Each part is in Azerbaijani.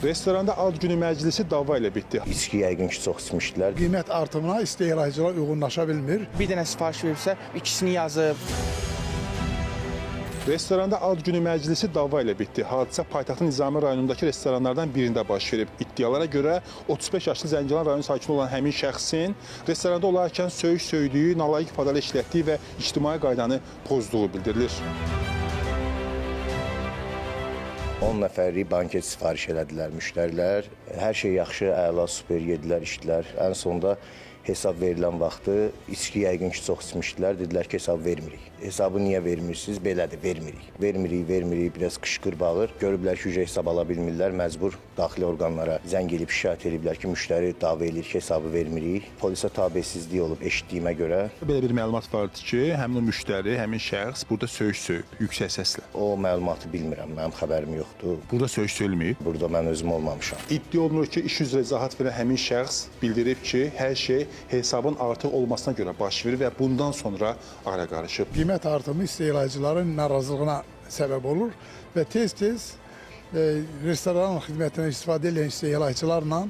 Restoranda ad günü məclisi dava ilə bitdi. İçki yəqin ki, çox içmişdilər. Qiymət artımına istehlakçılar uyğunlaşa bilmir. Bir dənə sifariş verirsə, ikisini yazıb. Restoranda ad günü məclisi dava ilə bitdi. Hadisə paytaxtın Nizami rayonundakı restoranlardan birində baş verib. İddialara görə 35 yaşlı Zəngilan rayon sakini olan həmin şəxsin restoranda olarkən söyüş söydüyü, nalayiq ifadə işlətdiyi və ictimai qaydanı pozduğu bildirilir. 10 nəfərlik banket sifariş elədilər müştərilər. Hər şey yaxşı, əla, super yedilər, içdilər. Ən sonunda hesab verilən vaxtı içki yəqin ki, çox içmişdilər. Dedilər ki, hesab vermirik. Hesabı niyə vermirsiniz? Belədir, vermirik. Vermirik, biraz qışqır bağır. Görüblər ki, hesab ala bilmirlər, məcbur daxili orqanlara zəng elib şikayət ediblər ki, müştəri dava edir ki, hesabı vermirik. Polisə tabesizlik olub eşitdiyimə görə. Belə bir məlumat vardı ki, həmin o müştəri, həmin şəxs burada söyüş söyüb, yüksək səslə. O məlumatı bilmirəm, mənim xəbərim yoxdur. Burada söyüş söyülməyib. Burada mən özüm olmamışam. İddia olunur ki, iş üzrə izahat verən həmin şəxs bildirib ki, hər şey hesabın artıq olmasına görə baş verir və bundan sonra ara qarışıb. Qiymət artımı istehlakçıların narazılığına səbəb olur və tez-tez restoran xidmətindən istifadə edən istehlakçılarla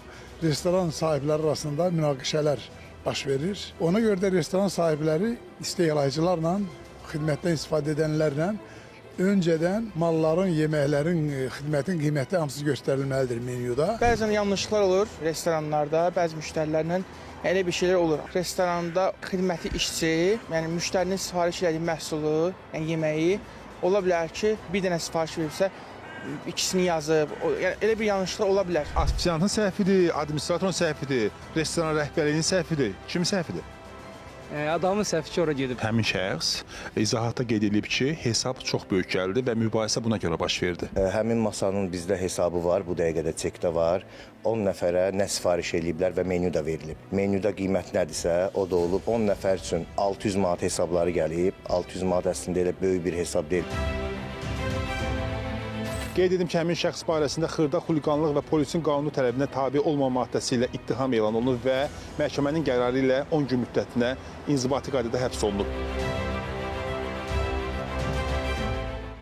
restoran sahibləri arasında münaqişələr baş verir. Ona görə də restoran sahibləri istehlakçılarla, xidmətdən istifadə edənlərlə öncədən malların, yeməklərin, xidmətin qiyməti hamısı göstərilməlidir menyuda. Bəzən yanlışlıqlar olur restoranlarda, bəzi müştərilərlə elə bir şeylər olur. Restoranda xidməti işçi, yəni müştərinin sifariş elədiyi məhsulu, yəni yeməyi ola bilər ki, bir dənə sifariş verirsə, ikisini yazıb. Yəni elə bir yanlışlıqlar ola bilər. Aspirantın səhvidir, administratorun səhvidir, restoran rəhbərliyinin səhvidir. Kimin səhvidir? Adamın səhvi ki, ora gedib. Həmin şəxs izahatda qeyd edib ki, hesab çox böyük gəldi və mübahisə buna görə baş verdi. Həmin masanın bizdə hesabı var, bu dəqiqədə çekdə var. 10 nəfərə nə sifariş eləyiblər və menyu da verilib. Menyuda qiymət nədirsə, o da olub. 10 nəfər üçün 600 manat hesabları gəlib. 600 manat əslində elə böyük bir hesab deyil. Qeyd edim ki, həmin şəxs barəsində xırda xuliqanlıq və polisin qanunu tələbinə tabe olmama maddəsi ilə ittiham elan olunub və məhkəmənin qərarı ilə 10 gün müddətinə inzibati qaydada həbs olunub.